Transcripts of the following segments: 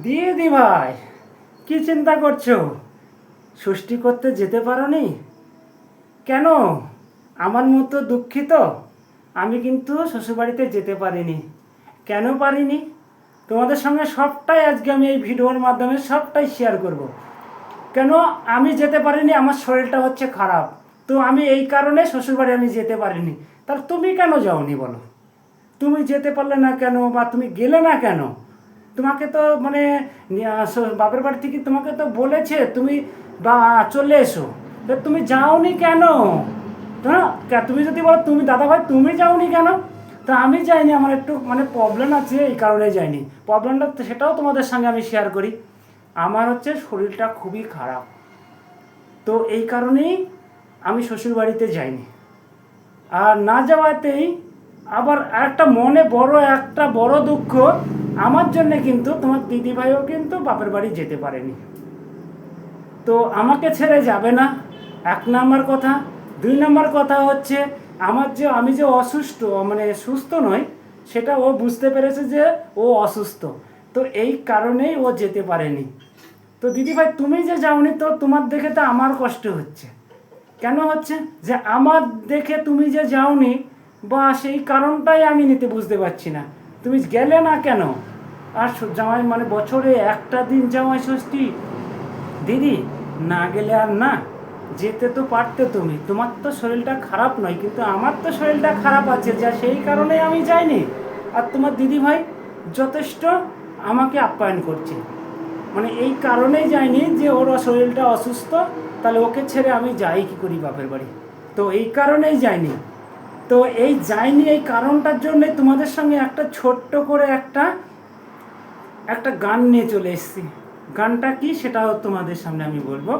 দিয়ে দি ভাই, কি চিন্তা করছো? ষষ্ঠী করতে যেতে পারোনি কেন? আমার মতো দুঃখিত। আমি কিন্তু শ্বশুরবাড়িতে যেতে পারিনি। কেন পারিনি? তোমাদের সঙ্গে সবটাই আজকে আমি এই ভিডিওর মাধ্যমে সবটাই শেয়ার করব। কেন আমি যেতে পারিনি? আমার শরীরটা হচ্ছে খারাপ, তো আমি এই কারণে শ্বশুরবাড়ি আমি যেতে পারিনি। তাহলে তুমি কেন যাওনি বলো? তুমি যেতে পারলে না কেন, বা তুমি গেলে না কেন? তোমাকে তো মানে বাপের বাড়ি থেকে তোমাকে তো বলেছে তুমি বা চলে এসো, তো তুমি যাওনি কেন? তুমি যদি বলো তুমি দাদা ভাই তুমি যাওনি কেন, তা আমি যাইনি, আমার একটু মানে প্রবলেম আছে, এই কারণে যাইনি। প্রবলেমটা সেটাও তোমাদের সঙ্গে আমি শেয়ার করি। আমার হচ্ছে শরীরটা খুবই খারাপ, তো এই কারণেই আমি শ্বশুরবাড়িতে যাইনি। আর না যাওয়াতেই আবার একটা মনে একটা বড় দুঃখ আমার জন্য, কিন্তু তোমার দিদিভাইও কিন্তু বাপের বাড়ি যেতে পারেনি। তো আমাকে ছেড়ে যাবে না, এক নাম্বার কথা। দুই নাম্বার কথা হচ্ছে আমি যে অসুস্থ, মানে সুস্থ নয়, সেটা ও বুঝতে পেরেছে যে ও অসুস্থ, তো এই কারণেই ও যেতে পারেনি। তো দিদিভাই তুমি যে যাওনি, তো তোমার দেখে তো আমার কষ্ট হচ্ছে। কেন হচ্ছে? যে আমার দেখে তুমি যে যাওনি, বা সেই কারণটাই আমি বুঝতে পারছি না। তুমি গেলে না কেন? আর জামাই মানে বছরে একটা দিন জামাই ষষ্ঠী, দিদি না গেলে আর না, যেতে তো পারতে তুমি। তোমার তো শরীরটা খারাপ নয়, কিন্তু আমার তো শরীরটা খারাপ আছে, যা সেই কারণে আমি যাইনি। আর তোমার দিদিভাই যথেষ্ট আমাকে আপ্যায়ন করছে, মানে এই কারণেই যায়নি যে ওর শরীরটা অসুস্থ, তাহলে ওকে ছেড়ে আমি যাই কী করি বাপের বাড়ি? তো এই কারণেই যায়নি। তো এই যায়নি, এই কারণটার জন্যে তোমাদের সঙ্গে একটা ছোট্ট করে একটা একটা গান নিয়ে চলে এসেছি। গানটা কি সেটাও তোমাদের সামনে আমি বলবো।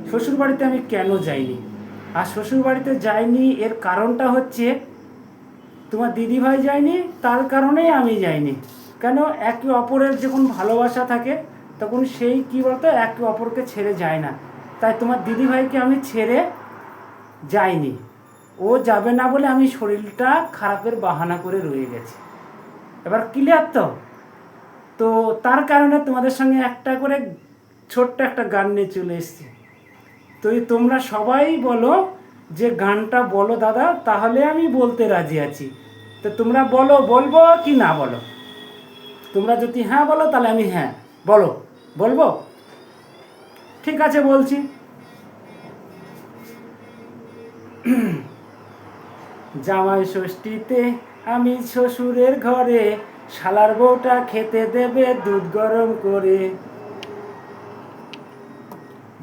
শ্বশুরবাড়িতে আমি কেন যাইনি, আর শ্বশুরবাড়িতে যাইনি এর কারণটা হচ্ছে তোমার দিদিভাই যায়নি, তার কারণেই আমি যাইনি। কেন? একে অপরের যখন ভালোবাসা থাকে, তখন সেই কী বলতো একে অপরকে ছেড়ে যায় না। তাই তোমার দিদিভাইকে আমি ছেড়ে যাইনি। ও যাবে না বলে আমি শরীরটা খারাপের বাহানা করে রয়ে গেছি। এবার ক্লিয়ার তো? তো তার কারণে তোমাদের সঙ্গে একটা করে ছোট্ট একটা গান নিয়ে চলে এসেছি। তো তোমরা সবাই বলো যে গানটা বলো দাদা, তাহলে আমি বলতে রাজি আছি। তো তোমরা বলো, বলবো কি না বলো? তোমরা যদি হ্যাঁ বলো তাহলে আমি হ্যাঁ বলো বলবো। ঠিক আছে, বলছি। জামাই ষষ্ঠীতে আমি শ্বশুরের ঘরে, শালার বউটা খেতে দেবে দুধ গরম করে।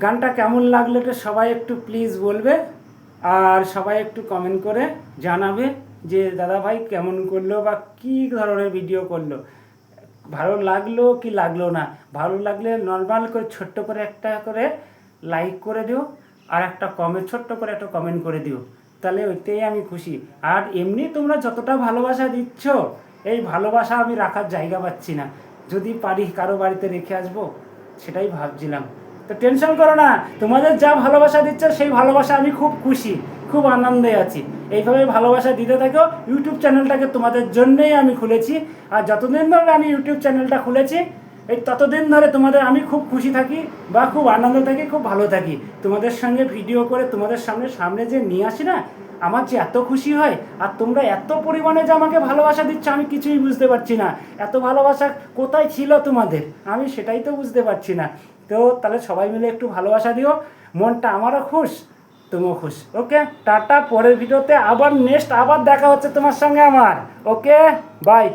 গানটা কেমন লাগলো এটা সবাই একটু প্লিজ বলবে, আর সবাই একটু কমেন্ট করে জানাবে যে দাদা ভাই কেমন করলো বা কী ধরনের ভিডিও করলো। ভালো লাগলো কি লাগলো না, ভালো লাগলে নর্মাল করে ছোট্ট করে একটা করে লাইক করে দিও, আর একটা কমেন্ট, ছোট্ট করে একটা কমেন্ট করে দিও, তাহলে ওইটাই আমি খুশি। আর এমনি তোমরা যতটা ভালোবাসা দিচ্ছ, এই ভালোবাসা আমি রাখার জায়গা পাচ্ছি না। যদি পারি কারো বাড়িতে রেখে আসবো, সেটাই ভাবছিলাম। তো টেনশন করো না, তোমাদের যা ভালোবাসা দিচ্ছ সেই ভালোবাসা আমি খুব খুশি, খুব আনন্দে আছি। এইভাবে ভালোবাসা দিতে থাকো। ইউটিউব চ্যানেলটাকে তোমাদের জন্যই আমি খুলেছি, আর যতদিন ধরে আমি ইউটিউব চ্যানেলটা খুলেছি, এই ততদিন ধরে তোমাদের আমি খুব খুশি থাকি, বা খুব আনন্দ থাকি, খুব ভালো থাকি। তোমাদের সঙ্গে ভিডিও করে তোমাদের সামনে যে নিয়ে আসি না, আমার যে এত খুশি হয়। আর তোমরা এত পরিমাণে যে আমাকে ভালোবাসা দিচ্ছ, আমি কিছুই বুঝতে পারছি না। এত ভালোবাসা কোথায় ছিল তোমাদের, আমি সেটাই তো বুঝতে পারছি না। তো তাহলে সবাই মিলে একটু ভালোবাসা দিও, মনটা আমারও খুশ, তুমিও খুশ। ওকে, টাটা। পরের ভিডিওতে আবার নেক্সট আবার দেখা হচ্ছে তোমার সঙ্গে আমার। ওকে, বাই।